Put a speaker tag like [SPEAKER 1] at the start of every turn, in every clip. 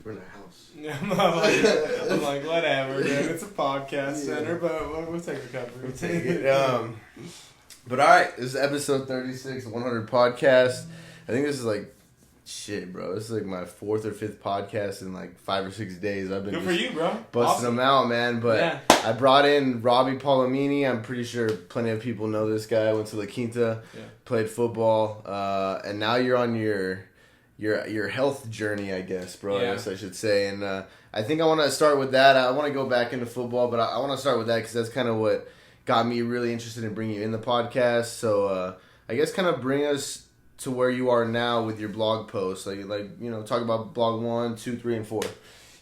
[SPEAKER 1] We're in a house.
[SPEAKER 2] I'm like, whatever, dude. It's a podcast center, but we'll take the cover.
[SPEAKER 1] We'll take it. But alright, this is episode 36, 100 podcast. I think this is like, shit, bro. This is like my 4th or 5th podcast in like 5 or 6 days. I've been
[SPEAKER 2] good for you, bro.
[SPEAKER 1] Busting them out, man. But I brought in Robbie Polimeni. I'm pretty sure plenty of people know this guy. I went to Quinta, played football, and now you're on your health journey, I guess, bro. I guess I should say. And I think I want to start with that. I want to go back into football, but I want to start with that because that's kind of what got me really interested in bringing you in the podcast. So I guess kind of bring us to where you are now with your blog posts, like talk about blog 1, 2, 3, and 4.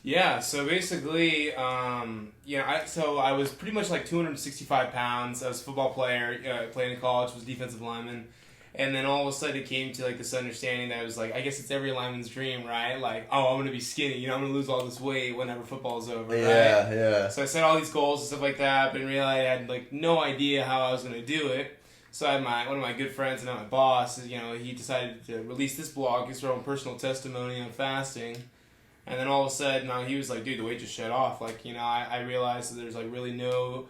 [SPEAKER 2] Yeah, so basically, I was pretty much like 265 pounds. I was a football player, played in college, was a defensive lineman. And then all of a sudden it came to like this understanding that it was like, I guess it's every lineman's dream, right? Like, oh, I'm going to be skinny, I'm going to lose all this weight whenever football's over, right?
[SPEAKER 1] Yeah.
[SPEAKER 2] So I set all these goals and stuff like that, but really I had like no idea how I was going to do it. So I had one of my good friends and now my boss, he decided to release this blog, his own personal testimony on fasting. And then all of a sudden he was like, dude, the weight just shut off. Like, I realized that there's like really no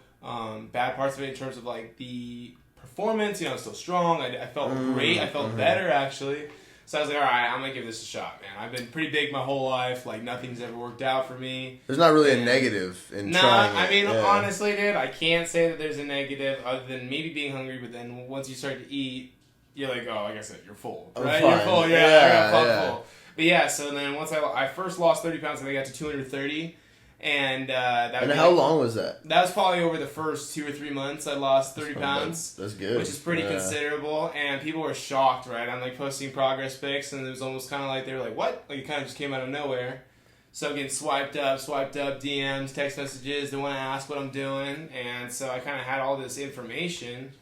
[SPEAKER 2] bad parts of it in terms of like the performance, I was still strong. I felt great. I felt better, actually. So I was like, all right, I'm going to give this a shot, man. I've been pretty big my whole life. Like, nothing's ever worked out for me.
[SPEAKER 1] There's not really a negative in trying it.
[SPEAKER 2] Honestly, dude, I can't say that there's a negative other than maybe being hungry. But then once you start to eat, you're like, oh, like I said, you're full, right? You're full, I got full. But yeah, so then once I first lost 30 pounds, I got to 230. And
[SPEAKER 1] how long was that?
[SPEAKER 2] That was probably over the first 2 or 3 months. I lost 30 pounds.
[SPEAKER 1] That's good.
[SPEAKER 2] Which is pretty considerable. And people were shocked, right? I'm like posting progress pics, and it was almost kind of like they were like, "What?" Like it kind of just came out of nowhere. So getting swiped up, DMs, text messages. They want to ask what I'm doing, and so I kind of had all this information,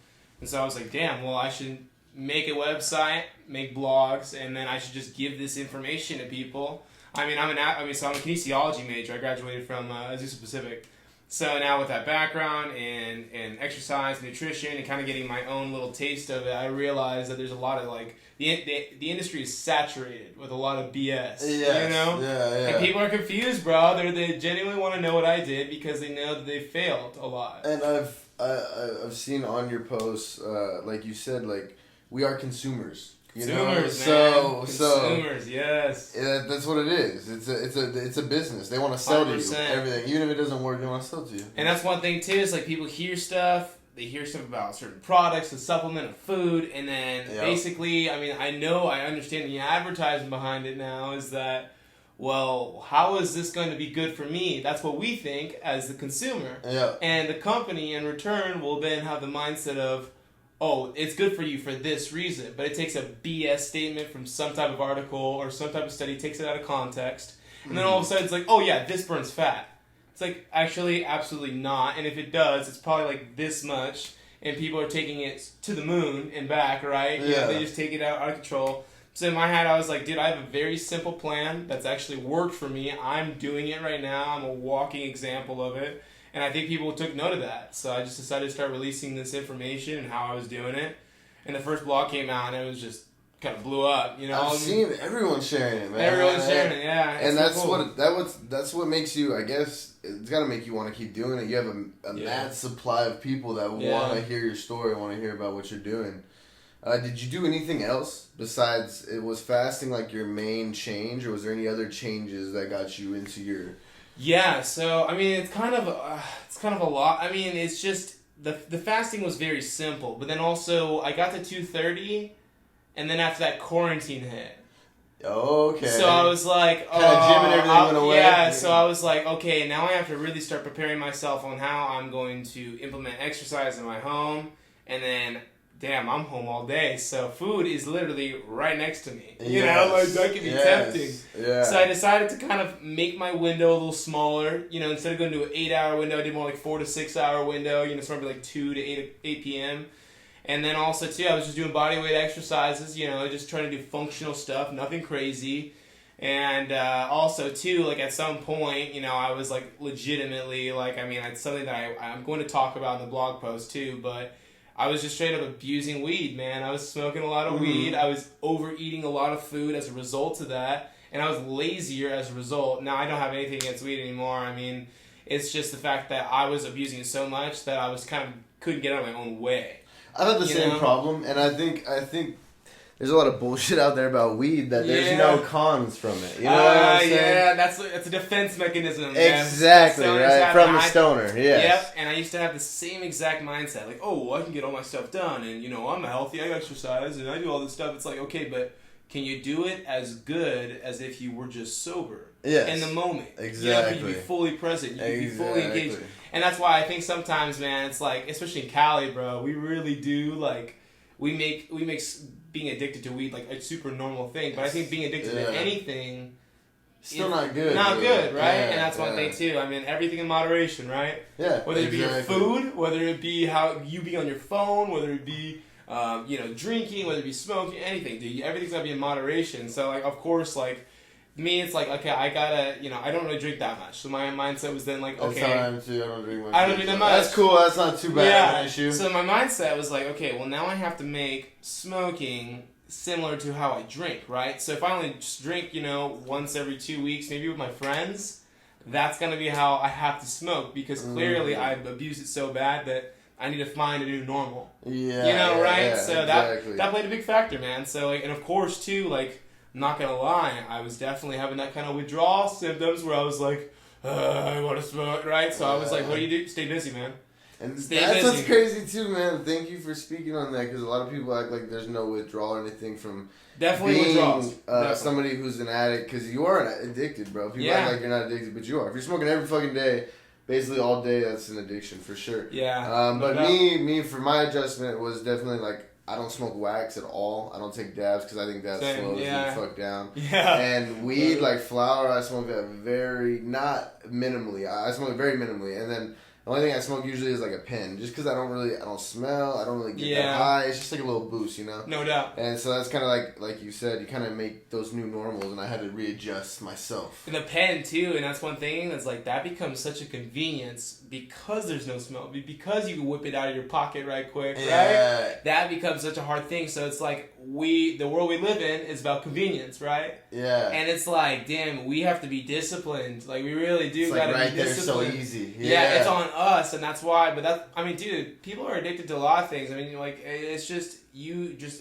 [SPEAKER 2] and so I was like, "Damn, well, I should make a website, make blogs, and then I should just give this information to people." So I'm a kinesiology major. I graduated from Azusa Pacific. So now with that background and exercise, nutrition, and kind of getting my own little taste of it, I realized that there's a lot of like the industry is saturated with a lot of BS.
[SPEAKER 1] Yeah.
[SPEAKER 2] And people are confused, bro. They genuinely want to know what I did because they know that they failed a lot.
[SPEAKER 1] And I've seen on your posts, like you said, like we are consumers.
[SPEAKER 2] Consumers, yes.
[SPEAKER 1] That's what it is. It's a business. They want to sell 100%. To you everything, even if it doesn't work. They want to sell to you.
[SPEAKER 2] And that's one thing too. Is like people hear stuff. They hear stuff about certain products, a supplement, of food, and then basically, I understand the advertising behind it now is that, well, how is this going to be good for me? That's what we think as the consumer.
[SPEAKER 1] Yeah.
[SPEAKER 2] And the company in return will then have the mindset of, oh, it's good for you for this reason, but it takes a BS statement from some type of article or some type of study, takes it out of context, and then all of a sudden it's like, oh yeah, this burns fat. It's like, actually, absolutely not, and if it does, it's probably like this much, and people are taking it to the moon and back, right?
[SPEAKER 1] Yeah.
[SPEAKER 2] They just take it out of control. So in my head, I was like, dude, I have a very simple plan that's actually worked for me. I'm doing it right now. I'm a walking example of it. And I think people took note of that. So I just decided to start releasing this information and how I was doing it. And the first blog came out and it was just kind of blew up,
[SPEAKER 1] I've seen everyone sharing it, man.
[SPEAKER 2] Everyone's sharing it, yeah.
[SPEAKER 1] And that's cool. That's what makes you, I guess, it's got to make you want to keep doing it. You have a mad supply of people that want to hear your story, want to hear about what you're doing. Did you do anything else besides, was fasting like your main change, or was there any other changes that got you into your...
[SPEAKER 2] Yeah, so it's kind of a lot. It's just the fasting was very simple, but then also I got to 230, and then after that quarantine hit.
[SPEAKER 1] Okay.
[SPEAKER 2] So I was like,
[SPEAKER 1] kind of gym and everything went away.
[SPEAKER 2] Yeah, so I was like, okay, now I have to really start preparing myself on how I'm going to implement exercise in my home, and then. Damn, I'm home all day, so food is literally right next to me. That can be tempting.
[SPEAKER 1] Yeah.
[SPEAKER 2] So I decided to kind of make my window a little smaller. Instead of going to an 8-hour window, I did more like 4 to 6 hour window. So maybe like 2 to 8 p.m. And then also too, I was just doing body weight exercises. Just trying to do functional stuff, nothing crazy. And also too, like at some point, I was like legitimately it's something that I'm going to talk about in the blog post too, but. I was just straight up abusing weed, man. I was smoking a lot of weed. I was overeating a lot of food as a result of that. and I was lazier as a result. Now I don't have anything against weed anymore. I mean, it's just the fact that I was abusing it so much that I was couldn't get out of my own way.
[SPEAKER 1] I have the same problem, and I think there's a lot of bullshit out there about weed that there's no cons from it. You know what I'm saying?
[SPEAKER 2] Yeah, that's a defense mechanism.
[SPEAKER 1] Exactly, right? From the stoner, yes.
[SPEAKER 2] Yep, and I used to have the same exact mindset. Like, oh, well, I can get all my stuff done, and, I'm healthy, I exercise, and I do all this stuff. It's like, okay, but can you do it as good as if you were just sober?
[SPEAKER 1] Yes.
[SPEAKER 2] In the moment.
[SPEAKER 1] Exactly.
[SPEAKER 2] You can be fully present. You can be fully engaged. And that's why I think sometimes, man, it's like, especially in Cali, bro, we really do, like, we make being addicted to weed like a super normal thing. But I think being addicted to anything
[SPEAKER 1] still not good.
[SPEAKER 2] Not good, right?
[SPEAKER 1] Yeah,
[SPEAKER 2] and that's one thing too. I mean, everything in moderation, right?
[SPEAKER 1] Yeah.
[SPEAKER 2] Whether it be your food, whether it be how you be on your phone, whether it be drinking, whether it be smoking, anything, dude. Everything's gotta be in moderation. So like, of course, like me, it's like, okay, I gotta, I don't really drink that much. So my mindset was then like, okay,
[SPEAKER 1] that's how I am too. I don't drink much.
[SPEAKER 2] I don't drink that much.
[SPEAKER 1] That's cool. That's not too bad of an issue.
[SPEAKER 2] So my mindset was like, okay, well now I have to make smoking similar to how I drink, right? So if I only just drink, once every 2 weeks, maybe with my friends, that's gonna be how I have to smoke because clearly I've abused it so bad that I need to find a new normal.
[SPEAKER 1] Yeah.
[SPEAKER 2] Right?
[SPEAKER 1] Yeah,
[SPEAKER 2] so
[SPEAKER 1] exactly.
[SPEAKER 2] that played a big factor, man. So like, and of course too, like, I'm not gonna lie, I was definitely having that kind of withdrawal symptoms where I was like, I want to smoke, right? So I was like, what do you do? Stay busy, man.
[SPEAKER 1] And that's what's crazy too, man. Thank you for speaking on that because a lot of people act like there's no withdrawal or anything from being somebody who's an addict because you are addicted, bro. People act like you're not addicted, but you are. If you're smoking every fucking day, basically all day, that's an addiction for sure.
[SPEAKER 2] Yeah.
[SPEAKER 1] But me, for my adjustment was definitely like, I don't smoke wax at all. I don't take dabs because I think that slows you the fuck down.
[SPEAKER 2] Yeah.
[SPEAKER 1] And weed, like flower, I smoke that not minimally. I smoke it very minimally. And then the only thing I smoke usually is like a pen. Just because I don't smell. I don't really get that high. It's just like a little boost,
[SPEAKER 2] No doubt.
[SPEAKER 1] And so that's kind of like you said, you kind of make those new normals and I had to readjust myself.
[SPEAKER 2] And the pen too, and that's one thing that's like, that becomes such a convenience because there's no smell. Because you can whip it out of your pocket right quick, right? That becomes such a hard thing. So it's like, the world we live in is about convenience, right?
[SPEAKER 1] Yeah.
[SPEAKER 2] And it's like, damn, we have to be disciplined. Like, we really do gotta be disciplined.
[SPEAKER 1] So easy.
[SPEAKER 2] Yeah, it's on us, and that's why. But dude, people are addicted to a lot of things. I mean, like, it's just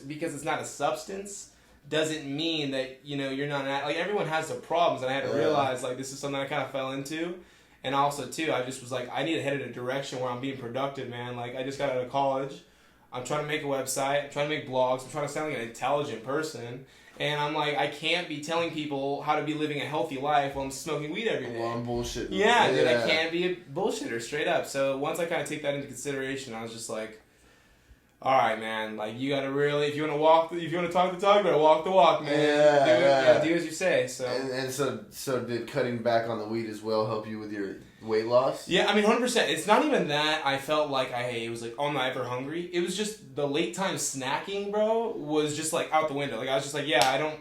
[SPEAKER 2] because it's not a substance doesn't mean that you're not like, everyone has their problems, and I had to realize like this is something I kind of fell into, and also too, I just was like, I need to head in a direction where I'm being productive, man. Like, I just got out of college. I'm trying to make a website. I'm trying to make blogs. I'm trying to sound like an intelligent person. And I'm like, I can't be telling people how to be living a healthy life while I'm smoking weed every day.
[SPEAKER 1] Well, I'm bullshitting.
[SPEAKER 2] Yeah, dude, I can't be a bullshitter, straight up. So once I kind of take that into consideration, I was just like, all right, man, like, you got to really, if you want to talk the talk, you better walk the walk, man. Do as you say. So.
[SPEAKER 1] And so did cutting back on the weed as well help you with your weight loss?
[SPEAKER 2] Yeah, I mean, 100%. It's not even that I felt like it was like, oh, I'm not ever hungry. It was just the late time snacking, bro, was just like out the window. Like, I was just like, I don't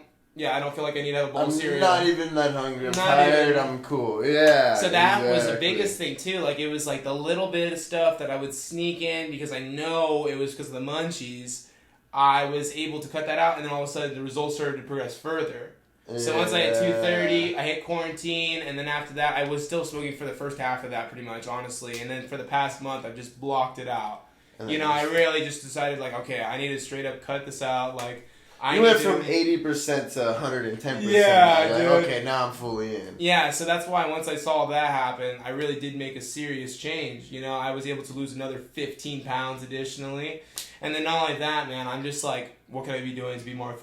[SPEAKER 2] feel like I need to have a bowl of cereal.
[SPEAKER 1] I'm not even that hungry. I'm tired. I'm cool. Yeah.
[SPEAKER 2] So that was the biggest thing too. Like, it was like the little bit of stuff that I would sneak in because I know it was because of the munchies. I was able to cut that out, and then all of a sudden the results started to progress further. So once I hit 230, I hit quarantine, and then after that, I was still smoking for the first half of that, pretty much, honestly. And then for the past month, I've just blocked it out. I really just decided, like, okay, I need to straight up cut this out. Like,
[SPEAKER 1] you went from 80% to 110%.
[SPEAKER 2] Yeah,
[SPEAKER 1] like,
[SPEAKER 2] dude.
[SPEAKER 1] Okay, now I'm fully in.
[SPEAKER 2] Yeah, so that's why once I saw that happen, I really did make a serious change. I was able to lose another 15 pounds additionally. And then not only that, man, I'm just like, what can I be doing to be more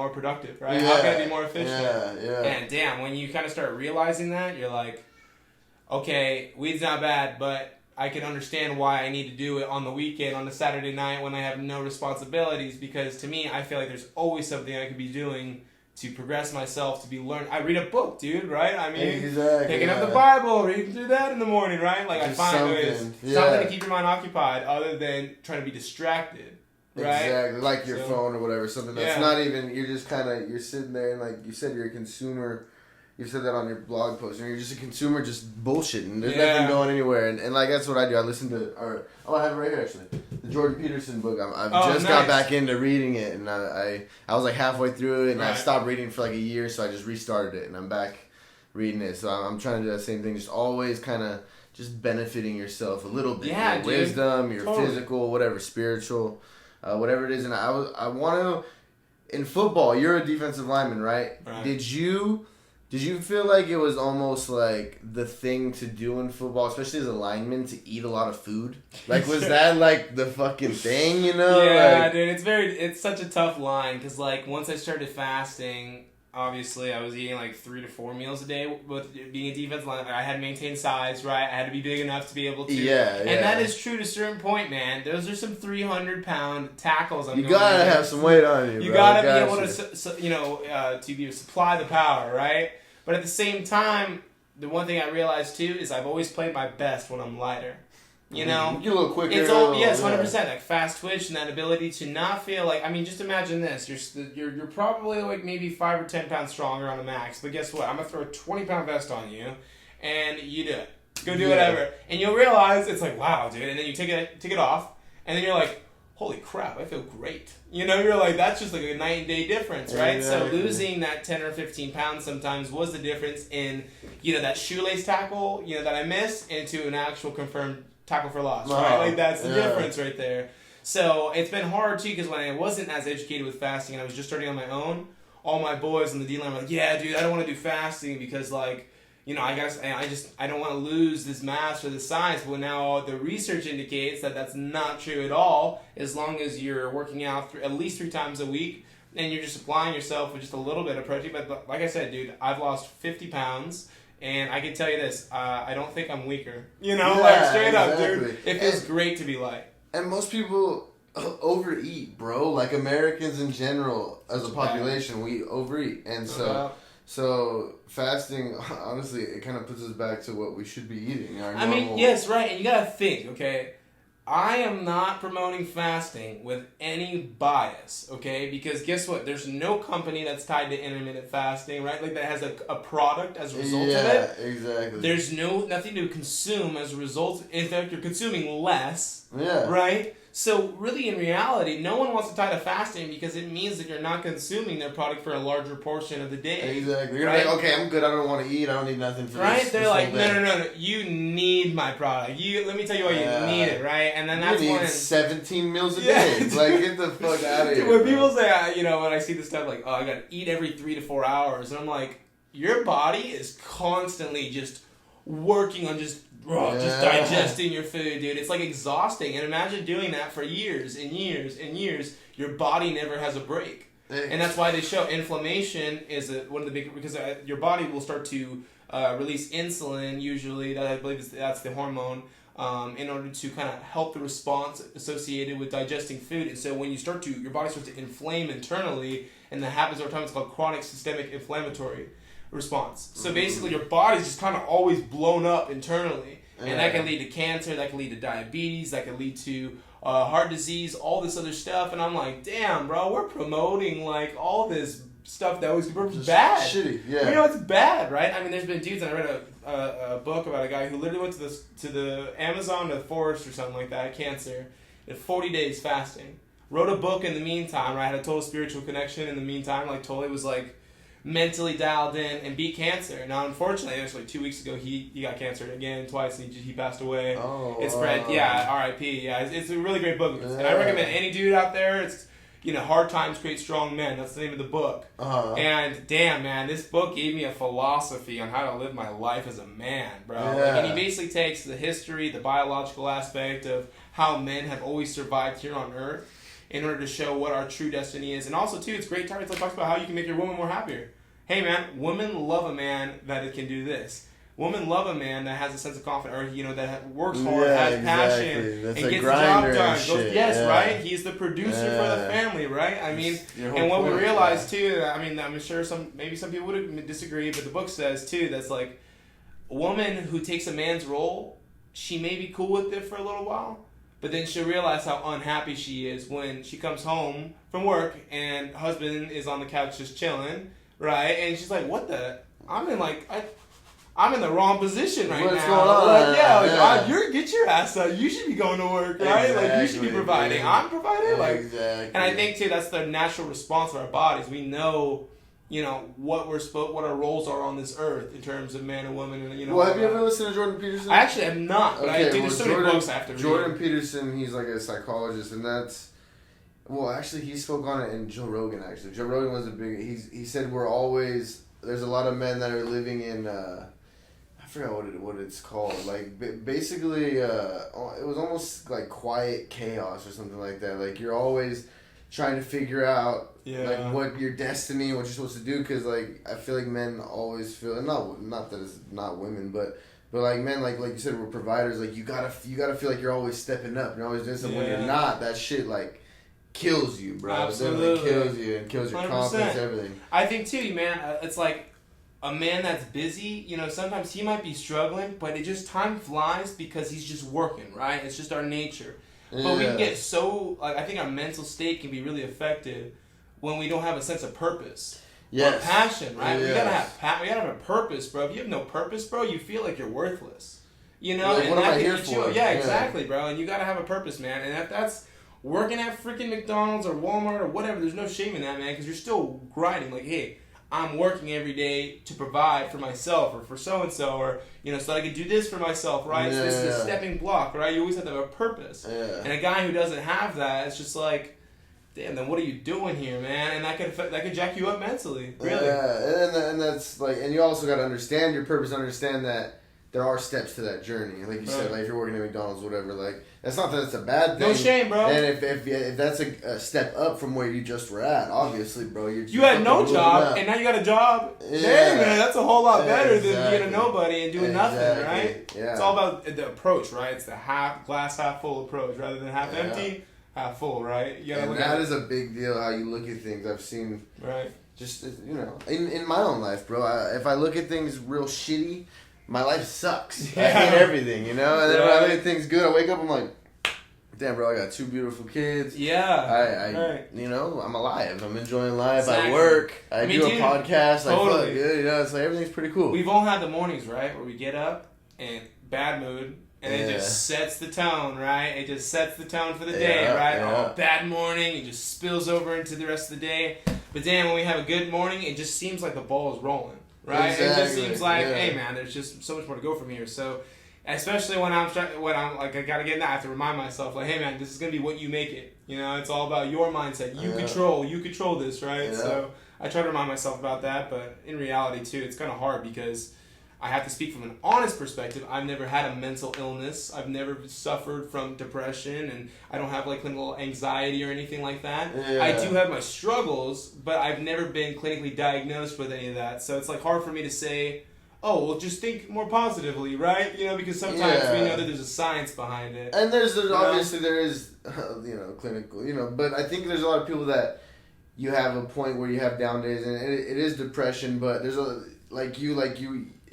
[SPEAKER 2] productive, right?
[SPEAKER 1] Yeah.
[SPEAKER 2] How can I be more efficient?
[SPEAKER 1] Yeah.
[SPEAKER 2] And damn, when you kind of start realizing that, you're like, okay, weed's not bad, but I can understand why I need to do it on the weekend, on the Saturday night when I have no responsibilities, because to me, I feel like there's always something I could be doing to progress myself, to be learned. I read a book, dude, right? I mean, picking up the Bible, reading through that in the morning, right? Like, I find ways, something to keep your mind occupied other than trying to be distracted, right?
[SPEAKER 1] Exactly, like your phone or whatever, something that's not even, you're just kind of, you're sitting there and like you said, you're a consumer. You said that on your blog post, and you're just a consumer just bullshitting. There's nothing going anywhere. And like, that's what I do. I listen to I have it right here, actually. The Jordan Peterson book. I've just got back into reading it, and I was like halfway through it, and I stopped reading for like a year, so I just restarted it, and I'm back reading it. So I'm trying to do that same thing, just always kind of just benefiting yourself a little bit.
[SPEAKER 2] Yeah,
[SPEAKER 1] your wisdom, your physical, whatever, spiritual, whatever it is. And I want to, in football, you're a defensive lineman, right? Did you feel like it was almost like the thing to do in football, especially as a lineman, to eat a lot of food? Like, was that like the fucking thing, you know?
[SPEAKER 2] Yeah,
[SPEAKER 1] like,
[SPEAKER 2] dude, it's such a tough line, because like once I started fasting, obviously I was eating like 3 to 4 meals a day. With being a defensive lineman, I had to maintain size, right? I had to be big enough to be able to. And that is true to a certain point, man. Those are some 300-pound tackles.
[SPEAKER 1] You gotta have some weight on you, bro.
[SPEAKER 2] You gotta be able to, to be supply the power, right? But at the same time, the one thing I realized too is I've always played my best when I'm lighter. You know,
[SPEAKER 1] you get a little quicker.
[SPEAKER 2] It's all 100%. Like fast twitch and that ability to not feel like. I mean, just imagine this: you're probably like maybe 5 or 10 pounds stronger on a max. But guess what? I'm gonna throw a 20-pound vest on you, and you do it. Go do whatever, and you'll realize it's like, wow, dude. And then you take it off, and then you're like, holy crap, I feel great. You know, you're like, that's just like a night and day difference, right? Exactly. So losing that 10 or 15 pounds sometimes was the difference in, that shoelace tackle, that I missed into an actual confirmed tackle for loss, right? Like, that's the difference right there. So it's been hard, too, because when I wasn't as educated with fasting and I was just starting on my own, all my boys in the D-line were like, yeah, dude, I don't want to do fasting because, like, I don't want to lose this mass or this size. But now the research indicates that that's not true at all. As long as you're working out at least 3 times a week, and you're just supplying yourself with just a little bit of protein. But like I said, dude, I've lost 50 pounds, and I can tell you this: I don't think I'm weaker. Straight up, dude. It feels great to be light.
[SPEAKER 1] And most people overeat, bro. Like Americans in general, as a population, we overeat, and So fasting, honestly, it kind of puts us back to what we should be eating.
[SPEAKER 2] Yes, right. And you gotta think, okay? I am not promoting fasting with any bias, okay? Because guess what? There's no company that's tied to intermittent fasting, right? Like that has a product as a result of it.
[SPEAKER 1] Yeah, exactly.
[SPEAKER 2] There's nothing to consume as a result. In fact, you're consuming less, right? So really, in reality, no one wants to tie to fasting because it means that you're not consuming their product for a larger portion of the day.
[SPEAKER 1] Exactly. You're like, okay, I'm good. I don't want to eat. I don't need nothing for
[SPEAKER 2] this.
[SPEAKER 1] Right?
[SPEAKER 2] They're like, no. You need my product. Let me tell you why you need it, right? And then that's when
[SPEAKER 1] 17 meals a day. Like, get the fuck out of here.
[SPEAKER 2] When people say, when I see this stuff like, oh, I got to eat every 3 to 4 hours, and I'm like, your body is constantly just working on just digesting your food, dude. It's like exhausting. And imagine doing that for years and years and years. Your body never has a break. And that's why they show inflammation is one of the big, because your body will start to release insulin, usually. That I believe that's the hormone, in order to kind of help the response associated with digesting food. And so when your body starts to inflame internally, and that happens over time, it's called chronic systemic inflammatory response. So basically your body's just kind of always blown up internally, and that can lead to cancer, that can lead to diabetes, that can lead to heart disease, all this other stuff. And I'm like, damn, bro, we're promoting like all this stuff that was bad.
[SPEAKER 1] Shitty,
[SPEAKER 2] it's bad, right? I mean, there's been dudes, and I read a book about a guy who literally went to the Amazon, to the forest or something like that, cancer, did 40 days fasting. Wrote a book in the meantime, right? Had a total spiritual connection in the meantime, like totally was like mentally dialed in and beat cancer. Now, unfortunately, actually 2 weeks ago, he got cancer again twice, and he passed away. It spread. R.I.P. Yeah, it's a really great book, and I recommend any dude out there. It's Hard Times Create Strong Men. That's the name of the book. And damn, man, this book gave me a philosophy on how to live my life as a man, bro. And he basically takes the history, the biological aspect of how men have always survived here on Earth, in order to show what our true destiny is. And also, too, it's great time to talk about how you can make your woman more happier. Hey, man, women love a man that can do this. Women love a man that has a sense of confidence, or, that works hard, has passion,
[SPEAKER 1] That's
[SPEAKER 2] and gets the
[SPEAKER 1] job
[SPEAKER 2] done. Right? He's the producer for the family, right? I mean, and what we realize, too, I mean, I'm sure some people would disagree, but the book says, too, that's like, a woman who takes a man's role, she may be cool with it for a little while, but then she'll realize how unhappy she is when she comes home from work and husband is on the couch just chilling, right? And she's like, what the? I'm in the wrong position right
[SPEAKER 1] What's
[SPEAKER 2] now.
[SPEAKER 1] Going on?
[SPEAKER 2] Get your ass out. You should be going to work, right?
[SPEAKER 1] Exactly,
[SPEAKER 2] like, you should be providing.
[SPEAKER 1] Man.
[SPEAKER 2] I'm providing. Like,
[SPEAKER 1] exactly.
[SPEAKER 2] And I think, too, that's the natural response of our bodies. We know, what our roles are on this earth in terms of man and woman. And,
[SPEAKER 1] Well, have you ever listened to Jordan Peterson?
[SPEAKER 2] I actually have not, but I do. There's so many books I have to read.
[SPEAKER 1] Jordan Peterson, he's like a psychologist, and that's... Well, actually, he spoke on it in Joe Rogan, actually. Joe Rogan was a big... He said we're always... There's a lot of men that are living in... I forgot what it's called. Like, basically, it was almost like quiet chaos or something like that. Like, you're always trying to figure out, like, what your destiny and what you're supposed to do. Because, like, I feel like men always feel... And not that it's not women, but like, men, like you said, we're providers. Like, you gotta feel like you're always stepping up. You're always doing something. When you're not, that shit, like... kills you, bro.
[SPEAKER 2] Absolutely.
[SPEAKER 1] It kills you and kills your
[SPEAKER 2] 100%.
[SPEAKER 1] confidence, everything.
[SPEAKER 2] I think too, man. It's like a man that's busy. Sometimes he might be struggling, but it just time flies because he's just working, right? It's just our nature. Yeah. But we can get so I think our mental state can be really affected when we don't have a sense of purpose. Or passion, right?
[SPEAKER 1] Yes.
[SPEAKER 2] We gotta have a purpose, bro. If you have no purpose, bro, you feel like you're worthless.
[SPEAKER 1] Like, what am I here for?
[SPEAKER 2] Yeah, exactly, bro. And you gotta have a purpose, man. And if that's working at freaking McDonald's or Walmart or whatever, there's no shame in that, man, because you're still grinding. Like, hey, I'm working every day to provide for myself or for so-and-so or, so I can do this for myself, right? So this is a stepping block, right? You always have to have a purpose.
[SPEAKER 1] Yeah.
[SPEAKER 2] And a guy who doesn't have that, it's just like, damn, then what are you doing here, man? And that could jack you up mentally, really.
[SPEAKER 1] Yeah, and that's like, and you also got to understand your purpose, understand that there are steps to that journey. Like you said, like if you're working at McDonald's or whatever, like that's not that it's a bad thing.
[SPEAKER 2] No shame, bro.
[SPEAKER 1] And if that's a step up from where you just were at, obviously, bro,
[SPEAKER 2] you had no job and now you got a job. Yeah, hey, man, that's a whole lot better than being a nobody and doing nothing, right?
[SPEAKER 1] Yeah.
[SPEAKER 2] It's all about the approach, right? It's the glass half full approach rather than half empty, half full, right? You gotta
[SPEAKER 1] and that is a big deal. How you look at things. I've seen,
[SPEAKER 2] right?
[SPEAKER 1] Just in my own life, bro. If I look at things real shitty, my life sucks. I hate everything, And then when I look at things good, I wake up, I'm like, damn, bro, I got 2 beautiful kids.
[SPEAKER 2] Yeah.
[SPEAKER 1] I'm alive. I'm enjoying life.
[SPEAKER 2] Exactly.
[SPEAKER 1] I work. I do a podcast. Totally. I feel good. It's like everything's pretty cool.
[SPEAKER 2] We've all had the mornings, right, where we get up and bad mood. And it just sets the tone, right? It just sets the tone for the day, right?
[SPEAKER 1] Yeah.
[SPEAKER 2] Oh, bad morning. It just spills over into the rest of the day. But damn, when we have a good morning, it just seems like the ball is rolling. Right,
[SPEAKER 1] exactly.
[SPEAKER 2] It just seems like, hey man, there's just so much more to go from here. So, especially when I'm like, I gotta get in that. I have to remind myself, like, hey man, this is gonna be what you make it. It's all about your mindset. You control this, right?
[SPEAKER 1] Yeah.
[SPEAKER 2] So I try to remind myself about that, but in reality too, it's kind of hard because I have to speak from an honest perspective. I've never had a mental illness. I've never suffered from depression, and I don't have like clinical anxiety or anything like that.
[SPEAKER 1] Yeah.
[SPEAKER 2] I do have my struggles, but I've never been clinically diagnosed with any of that. So it's like hard for me to say, oh, well, just think more positively, right? Because sometimes we know that there's a science behind it.
[SPEAKER 1] And there's obviously there is, clinical, but I think there's a lot of people that you have a point where you have down days, and it is depression, but there's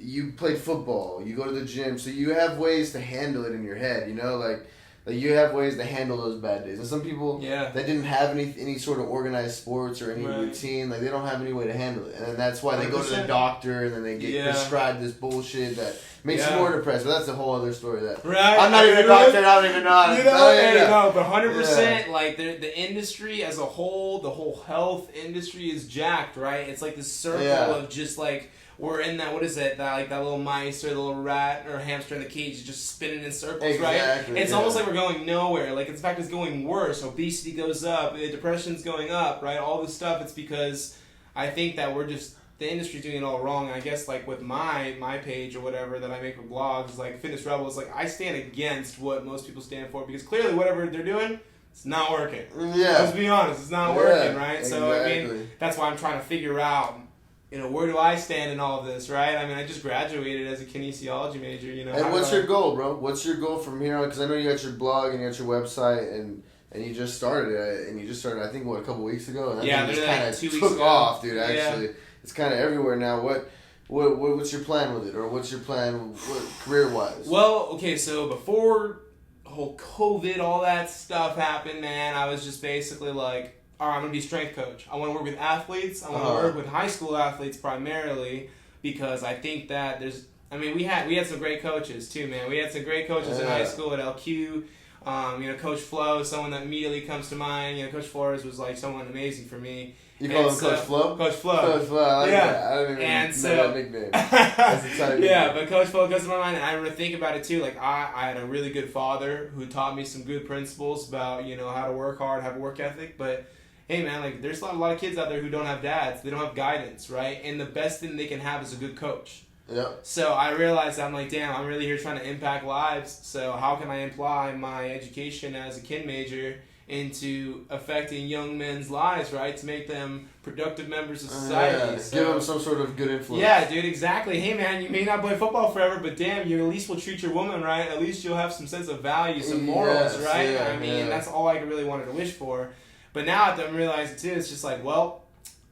[SPEAKER 1] you played football, you go to the gym, so you have ways to handle it in your head, like you have ways to handle those bad days. And some people that didn't have any sort of organized sports or any routine, like they don't have any way to handle it. And that's why they 100%. Go to the doctor and then they get prescribed this bullshit that makes you more depressed. But that's a whole other story. I'm not even a doctor, I don't even know how to
[SPEAKER 2] but 100%, like the industry as a whole, the whole health industry is jacked, right? It's like this circle of just like, we're in that, what is it, that little mice or the little rat or hamster in the cage just spinning in circles, right? It's almost like we're going nowhere. Like, in fact, it's going worse. Obesity goes up. Depression's going up, right? All this stuff, it's because I think that the industry's doing it all wrong. And I guess, like, with my page or whatever that I make with blogs, like Fitness Rebels, like, I stand against what most people stand for because clearly whatever they're doing, it's not working. Yeah. Let's be honest. It's not working, right? Exactly. So, I mean, that's why I'm trying to figure out, where do I stand in all of this, right? I mean, I just graduated as a kinesiology major,
[SPEAKER 1] And what's your goal, bro? What's your goal from here on? Because I know you got your blog and you got your website, and you just started it. And you just started, I think, a couple weeks ago? And that thing just kind of
[SPEAKER 2] 2 weeks
[SPEAKER 1] took off, dude, actually. It's kind of everywhere now. What's your plan with it? Or what's your plan career-wise?
[SPEAKER 2] Well, okay, so before whole COVID, all that stuff happened, man, I was just basically like, all right, I'm going to be a strength coach. I want to work with athletes. I want to work with high school athletes primarily because I think that I mean, we had some great coaches too, man. We had some great coaches in high school at LQ. Coach Flo, someone that immediately comes to mind. Coach Flores was like someone amazing for me.
[SPEAKER 1] You call him Coach Flo?
[SPEAKER 2] Coach Flo.
[SPEAKER 1] Coach Flo, I like that. I don't even know that nickname. That's a tight nickname.
[SPEAKER 2] But Coach Flo comes to my mind, and I remember thinking about it too. Like, I had a really good father who taught me some good principles about, how to work hard, have a work ethic. But, hey, man, like, there's a lot of kids out there who don't have dads. They don't have guidance, right? And the best thing they can have is a good coach.
[SPEAKER 1] Yeah.
[SPEAKER 2] So I realized, I'm like, damn, I'm really here trying to impact lives. So how can I apply my education as a kin major into affecting young men's lives, right? To make them productive members of society. So,
[SPEAKER 1] give them some sort of good influence.
[SPEAKER 2] Yeah, dude, exactly. Hey, man, you may not play football forever, but damn, you at least will treat your woman right. At least you'll have some sense of value, some morals, right?
[SPEAKER 1] Yeah,
[SPEAKER 2] I mean, that's all I really wanted to wish for. But now I'm realizing, too, it's just like, well,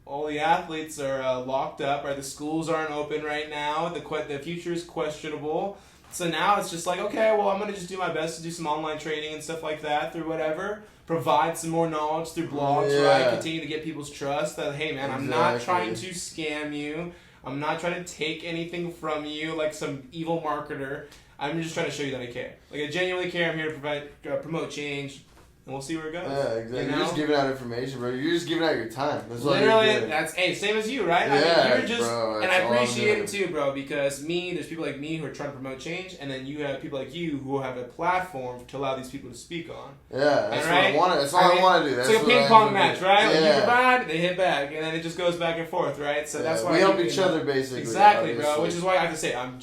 [SPEAKER 2] all the athletes are locked up, right? The schools aren't open right now. The future is questionable. So now it's just like, okay, well, I'm going to just do my best to do some online training and stuff like that through whatever. Provide some more knowledge through blogs, right? Continue to get people's trust that, hey, man, I'm not trying to scam you. I'm not trying to take anything from you like some evil marketer. I'm just trying to show you that I care. Like, I genuinely care. I'm here to promote change. And we'll see where it goes.
[SPEAKER 1] Yeah, exactly. You're just giving out information, bro. You're just giving out your time. That's
[SPEAKER 2] literally, same as you, right?
[SPEAKER 1] Yeah,
[SPEAKER 2] you're just,
[SPEAKER 1] bro.
[SPEAKER 2] And I appreciate it too, bro, because there's people like me who are trying to promote change, and then you have people like you who have a platform to allow these people to speak on.
[SPEAKER 1] Yeah, that's what I want. That's all I want to do. That's
[SPEAKER 2] it's like a ping pong match, right?
[SPEAKER 1] Yeah.
[SPEAKER 2] When you provide, they hit back, and then it just goes back and forth, right? So that's why
[SPEAKER 1] we help each other, basically.
[SPEAKER 2] Exactly, bro. Which is why I have to say, I'm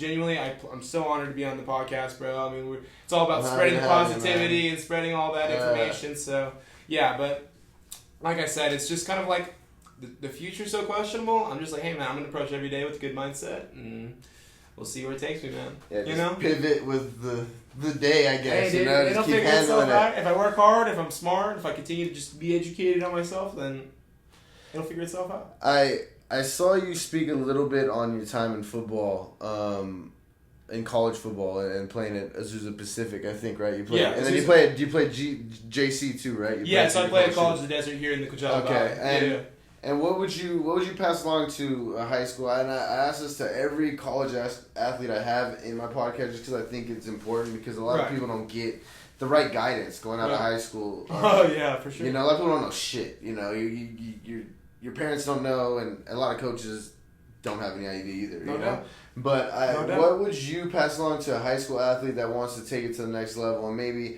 [SPEAKER 2] so honored to be on the podcast, bro. I mean, it's all about spreading the positivity and spreading all that information. So. Yeah, but like I said, it's just kind of like the future's so questionable. I'm just like, hey, man, I'm going to approach every day with a good mindset, and we'll see where it takes me, man.
[SPEAKER 1] Yeah, pivot with the day, I guess.
[SPEAKER 2] Hey, dude, it'll figure itself out. If I work hard, if I'm smart, if I continue to just be educated on myself, then it'll figure itself out.
[SPEAKER 1] I saw you speak a little bit on your time in football. In college football and playing at Azusa Pacific, I think, right? You played, and then you played JC too, right?
[SPEAKER 2] So I played at College of the Desert here in the Coachella Valley.
[SPEAKER 1] And what would you pass along to a high school? And I ask this to every college athlete I have in my podcast, just because I think it's important, because a lot of people don't get the right guidance going out of high school.
[SPEAKER 2] For sure.
[SPEAKER 1] A lot of people don't know shit. Your parents don't know, and a lot of coaches don't have any idea either.
[SPEAKER 2] No doubt.
[SPEAKER 1] But what would you pass along to a high school athlete that wants to take it to the next level, and maybe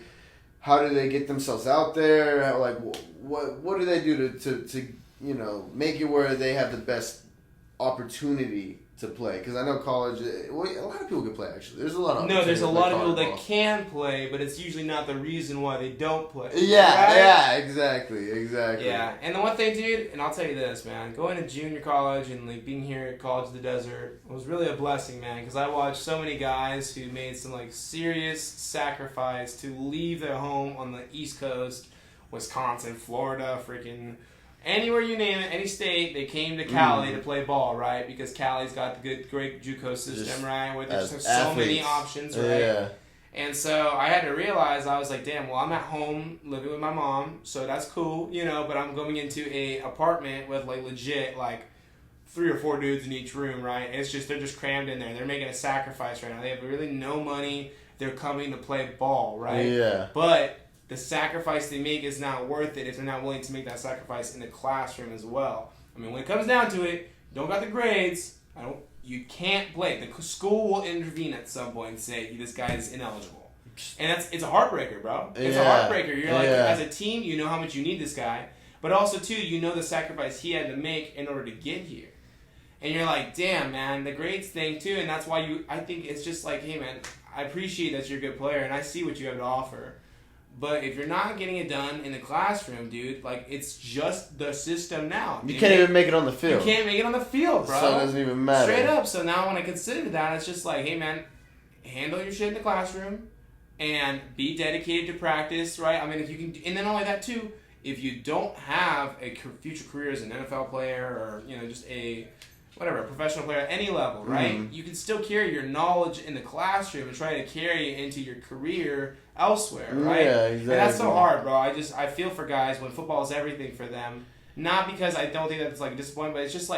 [SPEAKER 1] how do they get themselves out there? What do they do to make it where they have the best opportunity to play? Because I know college, a lot of people can play, actually. There's a lot of
[SPEAKER 2] there's a lot of people that can play, but it's usually not the reason why they don't play.
[SPEAKER 1] Yeah, exactly.
[SPEAKER 2] Yeah, and the one thing, dude, and I'll tell you this, man, going to junior college and being here at College of the Desert was really a blessing, man, because I watched so many guys who made some serious sacrifice to leave their home on the East Coast, Wisconsin, Florida, freaking anywhere you name it, any state, they came to Cali to play ball, right? Because Cali's got the great JUCO system, right? Where there's so many options, right? Yeah. And so I had to realize, I was like, damn, well, I'm at home living with my mom, so that's cool, but I'm going into a apartment with legit 3 or 4 dudes in each room, right? It's just, they're just crammed in there. They're making a sacrifice right now. They have really no money. They're coming to play ball, right? Yeah. But the sacrifice they make is not worth it if they're not willing to make that sacrifice in the classroom as well. I mean, when it comes down to it, you don't got the grades. You can't play. The school will intervene at some point and say, this guy is ineligible. And it's a heartbreaker, bro. It's a heartbreaker. You're as a team, you know how much you need this guy. But also, too, you know the sacrifice he had to make in order to get here. And you're like, damn, man, the grades thing, too. And that's why I think it's just like, hey, man, I appreciate that you're a good player, and I see what you have to offer. But if you're not getting it done in the classroom, dude, it's just the system now.
[SPEAKER 1] You can't even make it on the field.
[SPEAKER 2] You can't make it on the field, bro.
[SPEAKER 1] So it doesn't even matter.
[SPEAKER 2] Straight up. So now when I consider that, it's just like, hey, man, handle your shit in the classroom and be dedicated to practice, right? I mean, if you can, and then not only that, too, if you don't have a future career as an NFL player or, just a professional player at any level, right? You can still carry your knowledge in the classroom and try to carry it into your career elsewhere, right?
[SPEAKER 1] Yeah, exactly.
[SPEAKER 2] And that's so hard, bro. I feel for guys when football is everything for them. Not because I don't think that's a disappointment, but it's just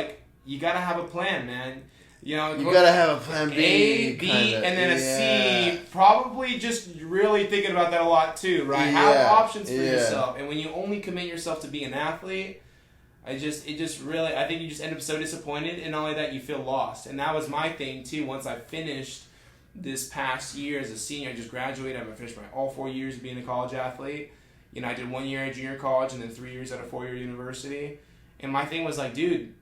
[SPEAKER 2] you gotta have a plan, man. You know,
[SPEAKER 1] you gotta have a plan B,
[SPEAKER 2] A, B,
[SPEAKER 1] kinda.
[SPEAKER 2] and then a C. Probably just really thinking about that a lot too, right? Have options for yourself, and when you only commit yourself to being an athlete, I think you just end up so disappointed, and not only that, you feel lost. And that was my thing too. Once I finished this past year as a senior, I just graduated. I finished all 4 years of being a college athlete. You know, I did 1 year at junior college and then 3 years at a 4-year university. And my thing was like, dude,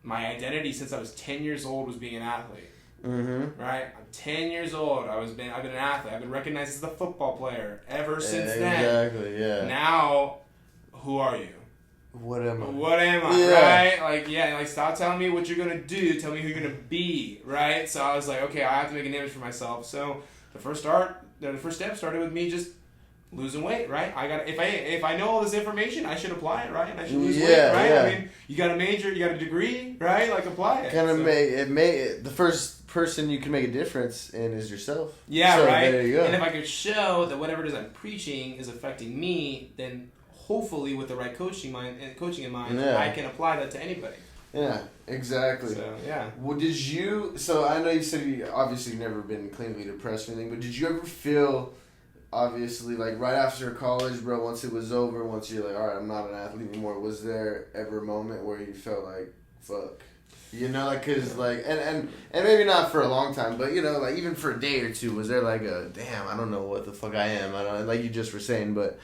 [SPEAKER 2] my identity since I was 10 years old was being an athlete.
[SPEAKER 1] Mm-hmm.
[SPEAKER 2] Right? I'm 10 years old. I've been an athlete. I've been recognized as a football player ever since then.
[SPEAKER 1] Exactly, yeah.
[SPEAKER 2] Now, who are you?
[SPEAKER 1] What am I?
[SPEAKER 2] What am I, right? Like, stop telling me what you're going to do. Tell me who you're going to be, right? So I was like, okay, I have to make an image for myself. So the first step started with me just losing weight, right? If I know all this information, I should apply it, right? And I should lose weight, right?
[SPEAKER 1] Yeah.
[SPEAKER 2] I mean, you got a major, you got a degree, right? Like, apply it.
[SPEAKER 1] Kind of the first person you can make a difference in is yourself.
[SPEAKER 2] Yeah,
[SPEAKER 1] so,
[SPEAKER 2] right?
[SPEAKER 1] There you go.
[SPEAKER 2] And if I could show that whatever it is I'm preaching is affecting me, then hopefully with the right coaching in mind, I can apply that to anybody.
[SPEAKER 1] Yeah, exactly.
[SPEAKER 2] So, yeah.
[SPEAKER 1] Well, so I know you said you obviously never been clinically depressed or anything, but did you ever feel, obviously, like right after college, bro, once it was over, once you're like, all right, I'm not an athlete anymore, was there ever a moment where you felt like, fuck? You know, like, cause like, and maybe not for a long time, but you know, like even for a day or two, was there like damn, I don't know what the fuck I am, like you just were saying, but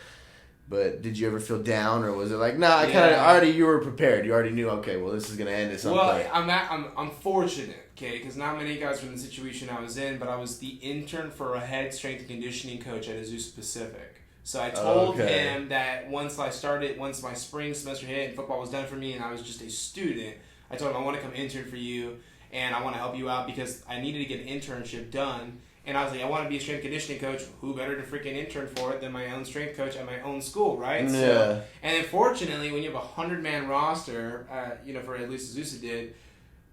[SPEAKER 1] did you ever feel down, or was it like, nah, you were prepared, you already knew, okay, well, this is gonna end at some point.
[SPEAKER 2] Well, I'm fortunate, okay, because not many guys were in the situation I was in, but I was the intern for a head strength and conditioning coach at Azusa Pacific. So I told him that once my spring semester hit and football was done for me and I was just a student, I told him, I want to come intern for you and I want to help you out because I needed to get an internship done. And I was like, I want to be a strength conditioning coach. Who better to freaking intern for it than my own strength coach at my own school, right?
[SPEAKER 1] Yeah.
[SPEAKER 2] So, and then fortunately, when you have a 100-man roster, for at least Azusa did,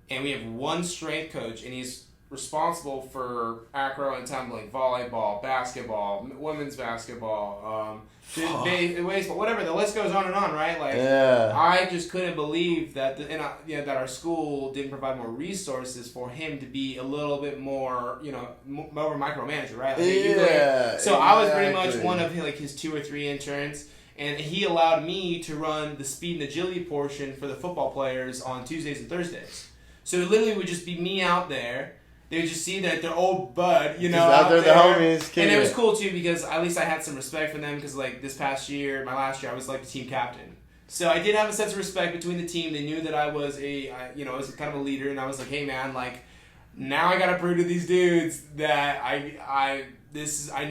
[SPEAKER 2] and we have one strength coach, and he's responsible for acro and tumbling, volleyball, basketball, women's basketball, baseball, whatever. The list goes on and on, right? Like, I just couldn't believe that that our school didn't provide more resources for him to be a little bit more, more micromanager, right? Like, so I was pretty much one of his 2 or 3 interns. And he allowed me to run the speed and agility portion for the football players on Tuesdays and Thursdays. So it literally would just be me out there. They would just see that their old bud,
[SPEAKER 1] out there, the homies.
[SPEAKER 2] And it was cool too because at least I had some respect for them because like this past year, my last year, I was like the team captain. So I did have a sense of respect between the team. They knew that I was I was kind of a leader, and I was like, hey man, like now I gotta prove to these dudes that I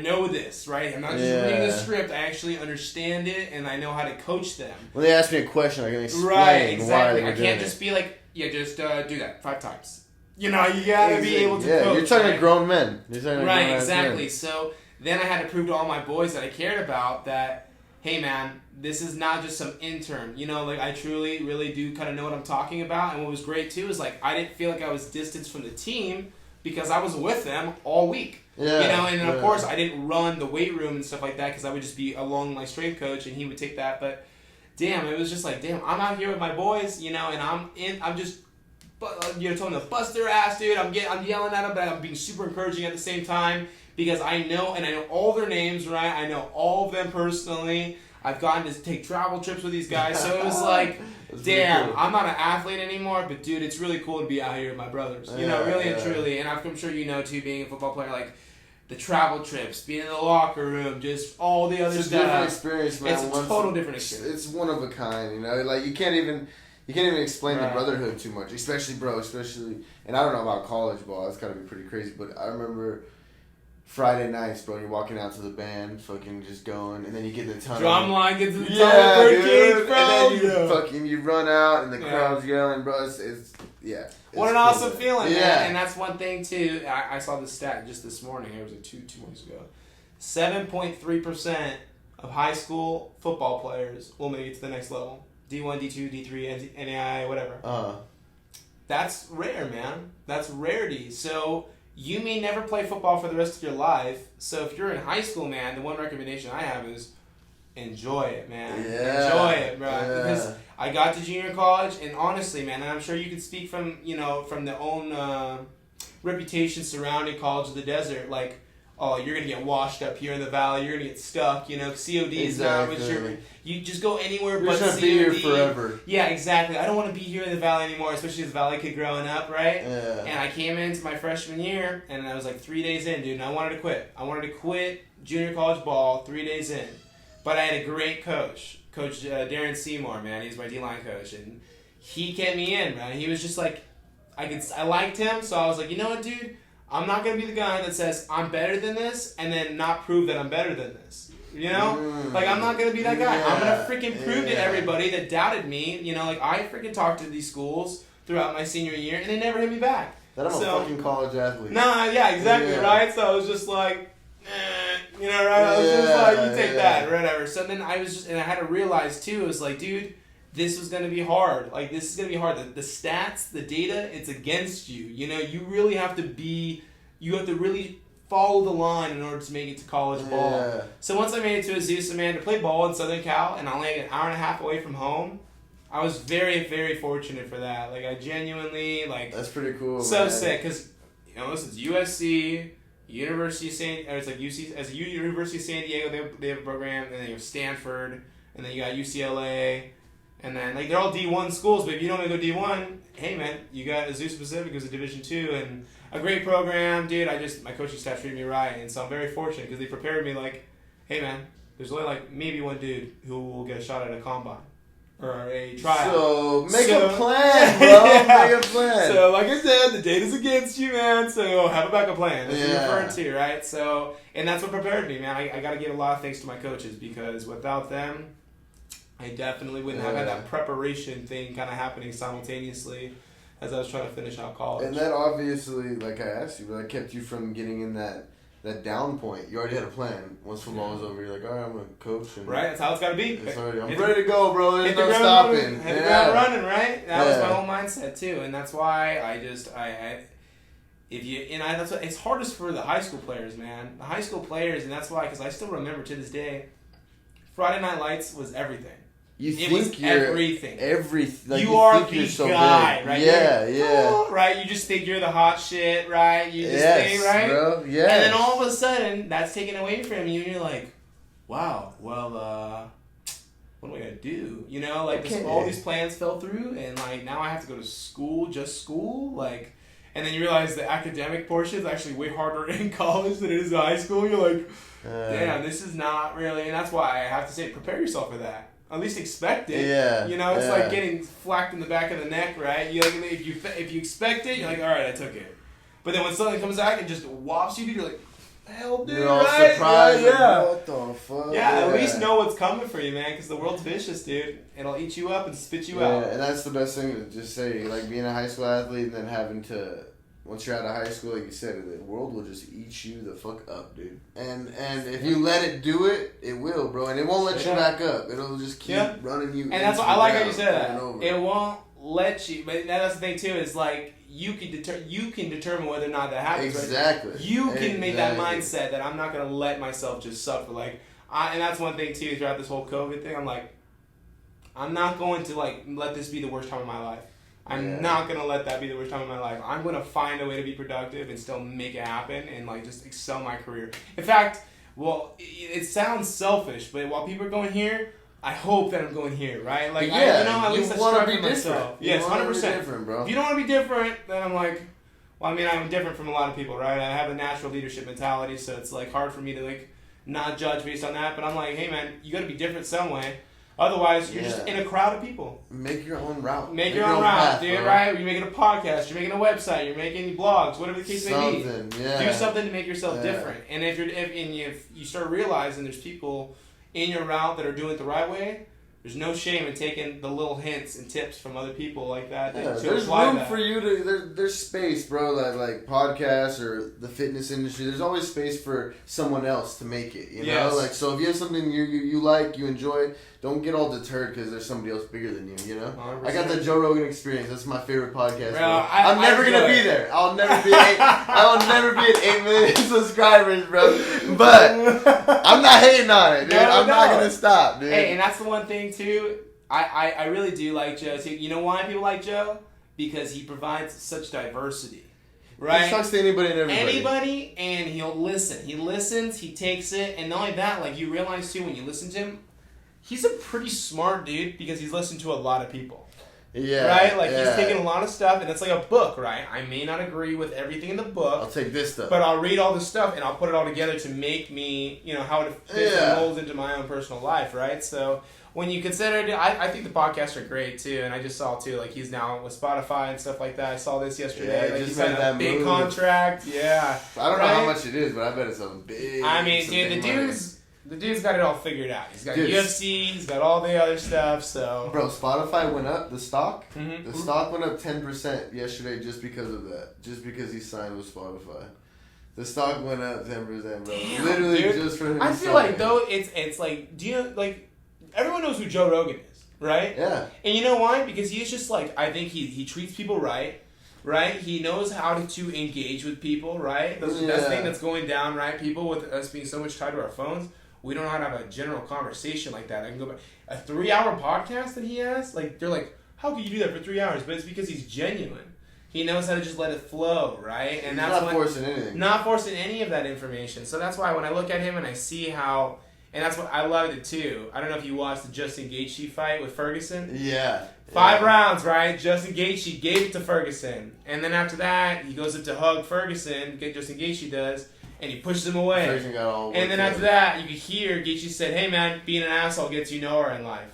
[SPEAKER 2] know this, right? I'm not just reading the script. I actually understand it, and I know how to coach them.
[SPEAKER 1] When they ask me a question, I can explain
[SPEAKER 2] why
[SPEAKER 1] they were
[SPEAKER 2] I can't just be like, just do that 5 times. You gotta be able to coach.
[SPEAKER 1] You're talking to grown men.
[SPEAKER 2] Right, exactly. Men. So then I had to prove to all my boys that I cared about that, hey man, this is not just some intern. Like I truly, really do kind of know what I'm talking about. And what was great too is like I didn't feel like I was distanced from the team because I was with them all week. And then of course I didn't run the weight room and stuff like that because I would just be along my strength coach and he would take that. But damn, it was just like, damn, I'm out here with my boys, and I'm just, telling them to bust their ass, dude. I'm yelling at them, but I'm being super encouraging at the same time because I know all their names, right? I know all of them personally. I've gotten to take travel trips with these guys, so it was like, damn, cool. I'm not an athlete anymore, but dude, it's really cool to be out here with my brothers, really and truly. And I'm sure too, being a football player, like the travel trips, being in the locker room, just all the other stuff. It's a different experience, man. It's a total different experience.
[SPEAKER 1] It's one of a kind, like you can't even explain the brotherhood too much, especially, and I don't know about college ball, it's gotta be pretty crazy, but I remember Friday nights, bro, you're walking out to the band, fucking just going, and then you get the tunnel.
[SPEAKER 2] Drum line gets to the tunnel,
[SPEAKER 1] dude, and then you run out, and the crowd's yelling, bro, it's
[SPEAKER 2] what an awesome feeling, man. And that's one thing, too, I saw this stat just this morning, it was like 2 weeks ago, 7.3% of high school football players will make it to the next level. D1, D2, D3, NAI, whatever. That's rare, man. That's rarity. So you may never play football for the rest of your life. So if you're in high school, man, the one recommendation I have is enjoy it, man. Yeah. Enjoy it, bro. Yeah. Because I got to junior college, and honestly, man, and I'm sure you can speak from the own reputation surrounding College of the Desert, like, oh, you're going to get washed up here in the valley, you're going to get stuck, COD is not what you just go anywhere but COD. You're going to be here forever. Yeah, exactly. I don't want to be here in the valley anymore, especially as a valley kid growing up, right? Yeah. And I came into my freshman year, and I was like 3 days in, dude, and I wanted to quit. I wanted to quit junior college ball 3 days in. But I had a great coach, Coach Darren Seymour, man. He was my D-line coach, and he kept me in, man. He was just like, I liked him, so I was like, you know what, dude? I'm not going to be the guy that says I'm better than this and then not prove that I'm better than this. Like, I'm not going to be that guy. Yeah, I'm going to freaking prove to everybody that doubted me. Like, I freaking talked to these schools throughout my senior year, and they never hit me back.
[SPEAKER 1] That I'm a fucking college athlete.
[SPEAKER 2] Nah, yeah, exactly, right? So I was just like, right? I was just like, you take that or whatever. So then I had to realize, too, it was like, dude, this was going to be hard. Like, this is going to be hard. The stats, the data, it's against you. You really have to really follow the line in order to make it to college ball. So once I made it to Azusa, man, to play ball in Southern Cal, and only an hour and a half away from home, I was very, very fortunate for that. Like, I genuinely, like...
[SPEAKER 1] That's pretty cool,
[SPEAKER 2] so sick, because, listen, it's USC, University of University of San Diego, they have a program, and then you have Stanford, and then you got UCLA... And then, like, they're all D1 schools, but if you don't want to go D1, hey, man, you got Azusa Pacific, who's a Division II, and a great program, dude. My coaching staff treated me right, and so I'm very fortunate, because they prepared me, like, hey, man, there's only, like, maybe one dude who will get a shot at a combine, or a tryout.
[SPEAKER 1] So, make a plan, bro, make a plan.
[SPEAKER 2] So, like I said, the data's against you, man, so have a backup plan. That's what you're referring to, right? So, and that's what prepared me, man. I got to give a lot of thanks to my coaches, because without them, I definitely wouldn't have had that preparation thing kind of happening simultaneously as I was trying to finish out college.
[SPEAKER 1] And that obviously, like I asked you, but that kept you from getting in that down point. You already had a plan. Once football was over, you're like, all right, I'm going to coach. And
[SPEAKER 2] right, that's how it's got to be.
[SPEAKER 1] I'm ready to go, bro. There's no stopping.
[SPEAKER 2] Hit the ground running, right? That was my whole mindset, too. And that's why that's what it's hardest for the high school players, man. The high school players, and that's why, because I still remember to this day, Friday Night Lights was everything.
[SPEAKER 1] It was
[SPEAKER 2] everything.
[SPEAKER 1] Like,
[SPEAKER 2] you are the
[SPEAKER 1] so
[SPEAKER 2] guy,
[SPEAKER 1] big.
[SPEAKER 2] right?
[SPEAKER 1] Yeah,
[SPEAKER 2] cool, right? You just think you're the hot shit, right? You just think, right?
[SPEAKER 1] Bro, yeah.
[SPEAKER 2] And then all of a sudden, that's taken away from you, and you're like, wow, well, what am I going to do? All these plans fell through, and, like, now I have to go to school, like, and then you realize the academic portion is actually way harder in college than it is in high school. You're like, damn, this is not really, and that's why I have to say, prepare yourself for that. At least expect it.
[SPEAKER 1] Yeah.
[SPEAKER 2] It's like getting flacked in the back of the neck, right? If you expect it, you're like, all right, I took it. But then when something comes back and just whops you, you're like, hell, dude,
[SPEAKER 1] you're all surprised.
[SPEAKER 2] Yeah.
[SPEAKER 1] Like, what the fuck?
[SPEAKER 2] Yeah, at least know what's coming for you, man, because the world's vicious, dude. It'll eat you up and spit you out.
[SPEAKER 1] Yeah, and that's the best thing to just say, like being a high school athlete and then having to, once you're out of high school, like you said, the world will just eat you the fuck up, dude. And if you let it do it, it will, bro. And it won't let you back up. It'll just keep running you.
[SPEAKER 2] And that's what I like how you said that. It won't let you. But that's the thing too. Is like you can determine whether or not that happens.
[SPEAKER 1] Exactly.
[SPEAKER 2] Right? You can make that mindset that I'm not gonna let myself just suffer. Like, and that's one thing too. Throughout this whole COVID thing, I'm like, I'm not going to like let this be the worst time of my life. I'm not going to let that be the worst time of my life. I'm going to find a way to be productive and still make it happen and like just excel my career. In fact, well, it sounds selfish, but while people are going here, I hope that I'm going here, right? Like, at least I strive for myself. Yes, 100%.
[SPEAKER 1] Different, bro.
[SPEAKER 2] If you don't want to be different, then I'm like, well, I mean, I'm different from a lot of people, right? I have a natural leadership mentality, so it's like hard for me to like not judge based on that. But I'm like, hey, man, you got to be different some way. Otherwise, you're just in a crowd of people.
[SPEAKER 1] Make your own route.
[SPEAKER 2] Make your own route, dude, right? You're making a podcast, you're making a website, you're making blogs, whatever the case may be. Do something to make yourself different. And if you start realizing there's people in your route that are doing it the right way, there's no shame in taking the little hints and tips from other people like that.
[SPEAKER 1] There's room for you to. There's space, bro. Like podcasts or the fitness industry. There's always space for someone else to make it. You know, like so. If you have something you like, you enjoy, don't get all deterred because there's somebody else bigger than you. You know, 100%. I got the Joe Rogan Experience. That's my favorite podcast. Bro, I'm never gonna be there. I will never be at 8 million subscribers, bro. But I'm not hating on it, dude. I'm not gonna stop, dude.
[SPEAKER 2] Hey, and that's the one thing too. I really do like Joe. So you know why people like Joe? Because he provides such diversity. Right?
[SPEAKER 1] He talks to anybody and everybody.
[SPEAKER 2] Anybody, and he'll listen. He listens, he takes it, and not only that, like you realize too when you listen to him, he's a pretty smart dude because he's listened to a lot of people.
[SPEAKER 1] Yeah.
[SPEAKER 2] Right? Like he's taking a lot of stuff, and it's like a book, right? I may not agree with everything in the book.
[SPEAKER 1] I'll take this stuff.
[SPEAKER 2] But I'll read all this stuff, and I'll put it all together to make me, how it fits and molds into my own personal life, right? So when you consider it, I think the podcasts are great too, and I just saw too, like he's now with Spotify and stuff like that. I saw this yesterday. Like,
[SPEAKER 1] just
[SPEAKER 2] he's got a big contract. Yeah.
[SPEAKER 1] I don't know how much it is, but I bet it's a big.
[SPEAKER 2] I mean, dude, the dude's got it all figured out. He's got UFC, he's got all the other stuff. So,
[SPEAKER 1] bro, Spotify went up. The stock, the stock went up 10% yesterday just because of that. Just because he signed with Spotify. The stock went up 10%, bro. Damn, literally
[SPEAKER 2] dude.
[SPEAKER 1] Just for him.
[SPEAKER 2] I feel like though it's like, do you like? Everyone knows who Joe Rogan is, right?
[SPEAKER 1] Yeah.
[SPEAKER 2] And you know why? Because he's just like, I think he treats people right? He knows how to engage with people, right? That's the best thing that's going down, right? People with us being so much tied to our phones, we don't know how to have a general conversation like that. I can go back. A 3-hour podcast that he has, like, they're like, how can you do that for 3 hours? But it's because he's genuine. He knows how to just let it flow, right? And
[SPEAKER 1] he's not forcing anything.
[SPEAKER 2] Not forcing any of that information. So that's why when I look at him and I see how... And that's what I loved it too. I don't know if you watched the Justin Gaethje fight with Ferguson.
[SPEAKER 1] Yeah.
[SPEAKER 2] 5 rounds, right? Justin Gaethje gave it to Ferguson, and then after that, he goes up to hug Ferguson. Justin Gaethje does, and he pushes him away.
[SPEAKER 1] Ferguson got all.
[SPEAKER 2] And then after that, you could hear Gaethje said, "Hey man, being an asshole gets you nowhere in life."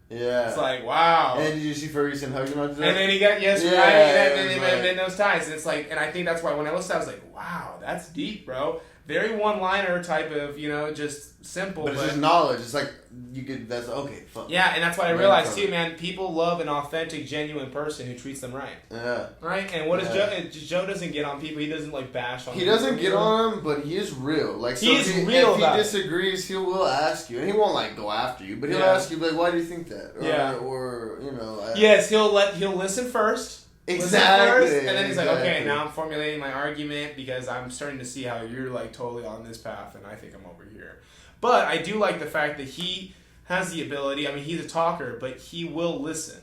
[SPEAKER 1] Yeah.
[SPEAKER 2] It's like, wow.
[SPEAKER 1] And did you see Ferguson hug him after that?
[SPEAKER 2] And then he got right. And then they made those ties, and it's like, and I think that's why when I listened, I was like, wow, that's deep, bro. Very one-liner type of, just simple.
[SPEAKER 1] But it's just knowledge. It's like, you could, that's, okay, fuck.
[SPEAKER 2] Yeah, and that's what I realized too, man. People love an authentic, genuine person who treats them right.
[SPEAKER 1] Yeah.
[SPEAKER 2] Right? And what does Joe, Joe doesn't get on people. He doesn't, bash on people.
[SPEAKER 1] He doesn't get on them, but he is real. Like, so
[SPEAKER 2] he is real
[SPEAKER 1] if he disagrees, he will ask you. And he won't, go after you, but he'll ask you, why do you think that? Or
[SPEAKER 2] yes, he'll listen first.
[SPEAKER 1] Exactly.
[SPEAKER 2] First, and then he's like, okay, now I'm formulating my argument because I'm starting to see how you're totally on this path and I think I'm over here. But I do like the fact that he has the ability, I mean, he's a talker, but he will listen.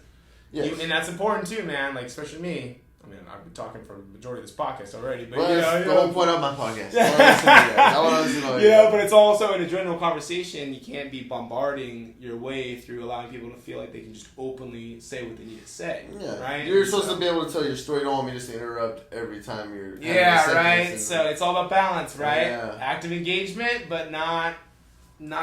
[SPEAKER 1] Yes.
[SPEAKER 2] And that's important too, man, especially me. I mean, I've been talking for the majority of this podcast already, but
[SPEAKER 1] don't point out my podcast. I want to listen to
[SPEAKER 2] it. But it's also in a general conversation. You can't be bombarding your way through allowing people to feel like they can just openly say what they need to say. Yeah, right.
[SPEAKER 1] You're supposed to be able to tell your story. You don't want me just to interrupt every time you're.
[SPEAKER 2] Right. So it's all about balance, right?
[SPEAKER 1] Yeah.
[SPEAKER 2] Active engagement, but not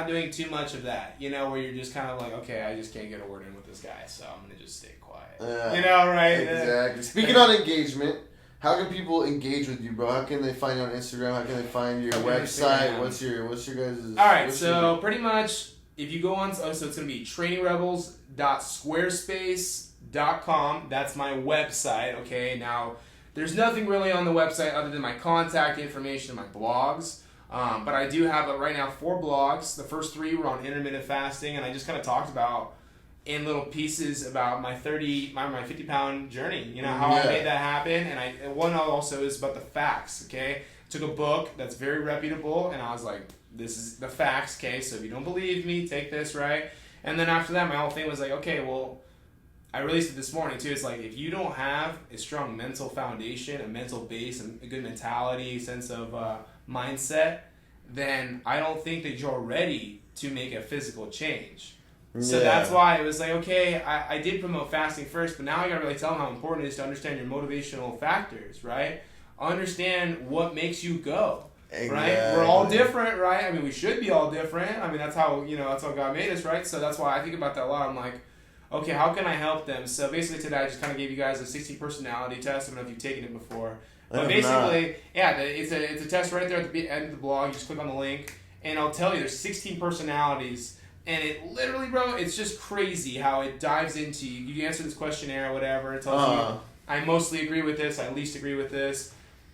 [SPEAKER 2] doing too much of that. Where you're just kind of like, okay, I just can't get a word in with this guy, so I'm gonna just stay quiet. Right?
[SPEAKER 1] Exactly. Speaking on engagement, how can people engage with you, bro? How can they find you on Instagram? How can they find your website? What's your guys'?
[SPEAKER 2] All right, so pretty much if you go on, so it's gonna be trainingrebels.squarespace.com. That's my website. Okay, now there's nothing really on the website other than my contact information and my blogs. But I do have right now 4 blogs. The first 3 were on intermittent fasting, and I just kind of talked about in little pieces about my 50-pound journey. How I made that happen, and one also is about the facts. Okay, took a book that's very reputable, and I was like, this is the facts. Okay, so if you don't believe me, take this, right? And then after that, my whole thing was like, okay, well, I released it this morning too. It's like, if you don't have a strong mental foundation, a mental base, a good mentality, sense of mindset, then I don't think that you're ready to make a physical change. So that's why it was like, okay, I did promote fasting first, but now I gotta really tell them how important it is to understand your motivational factors, right? Understand what makes you go, right? We're all different, right? I mean, we should be all different. I mean, that's how God made us, right? So that's why I think about that a lot. I'm like, okay, how can I help them? So basically today I just kind of gave you guys a 16 personality test. I don't know if you've taken it before. But basically, it's a test right there at the end of the blog. You just click on the link, and I'll tell you there's 16 personalities. And it literally, bro, it's just crazy how it dives into you. You answer this questionnaire or whatever. It tells you, I mostly agree with this, I least agree with this.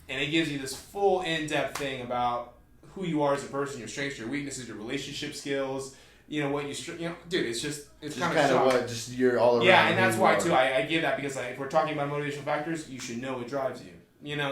[SPEAKER 2] And it gives you this full in-depth thing about who you are as a person, your strengths, your weaknesses, your relationship skills, what you, dude, it's kind of what,
[SPEAKER 1] just you're all around.
[SPEAKER 2] Yeah, and that's why, too, I give that because if we're talking about motivational factors, you should know what drives you.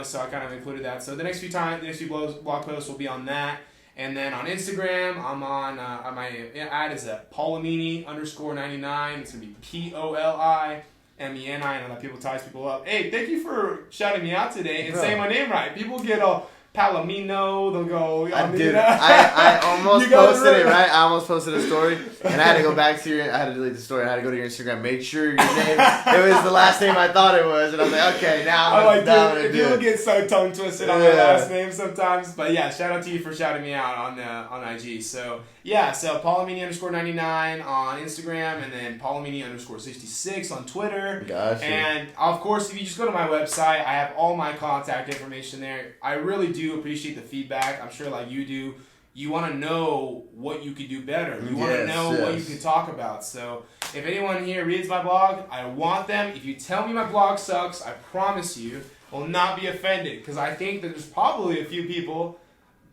[SPEAKER 2] So I kind of included that. So the next few blog posts will be on that. And then on Instagram, I'm on my ad is at Polimeni_99. It's gonna be POLIMENI. I know that people ties people up. Hey, thank you for shouting me out today and saying my name right. People get all Palomino. They'll go.
[SPEAKER 1] I almost posted it, right? I almost posted a story, and I had to go back to I had to delete the story. I had to go to your Instagram. Make sure your name. It was the last name I thought it was, and I was like, okay, now I'm down to do it.
[SPEAKER 2] People get so tongue twisted on their last name sometimes, but yeah, shout out to you for shouting me out on IG. So yeah, so Polimeni_99 on Instagram, and then Polimeni_66 on Twitter.
[SPEAKER 1] Gotcha.
[SPEAKER 2] And of course, if you just go to my website, I have all my contact information there. I really do appreciate the feedback. I'm sure like you do. You want to know what you could do better. You want to know what you can talk about. So if anyone here reads my blog, I want them. If you tell me my blog sucks, I promise you, will not be offended. Because I think that there's probably a few people,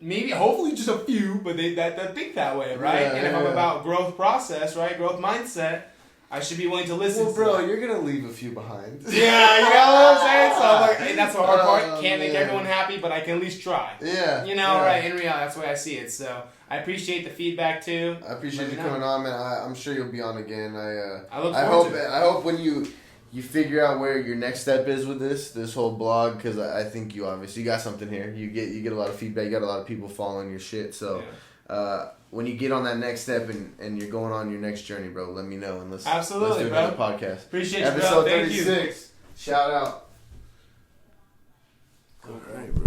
[SPEAKER 2] maybe, hopefully just a few, but that think that way, right?
[SPEAKER 1] Yeah,
[SPEAKER 2] and if I'm about growth process, right, growth mindset, I should be willing to listen to
[SPEAKER 1] bro,
[SPEAKER 2] that.
[SPEAKER 1] you're going to leave a few behind.
[SPEAKER 2] Yeah, you know what I'm saying? So I'm like, hey, that's the hard part. Can't make everyone happy, but I can at least try.
[SPEAKER 1] Yeah.
[SPEAKER 2] You know, right? In reality, that's the way I see it. So I appreciate the feedback too.
[SPEAKER 1] I appreciate you coming on, man. I'm sure you'll be on again.
[SPEAKER 2] I look forward to it.
[SPEAKER 1] I hope when you figure out where your next step is with this whole blog, because I think you obviously got something here. You get a lot of feedback. You got a lot of people following your shit. So when you get on that next step and you're going on your next journey, bro, let me know and let's do another podcast.
[SPEAKER 2] Appreciate you, bro.
[SPEAKER 1] Episode
[SPEAKER 2] Thank
[SPEAKER 1] 36.
[SPEAKER 2] You.
[SPEAKER 1] Shout out. All right, bro.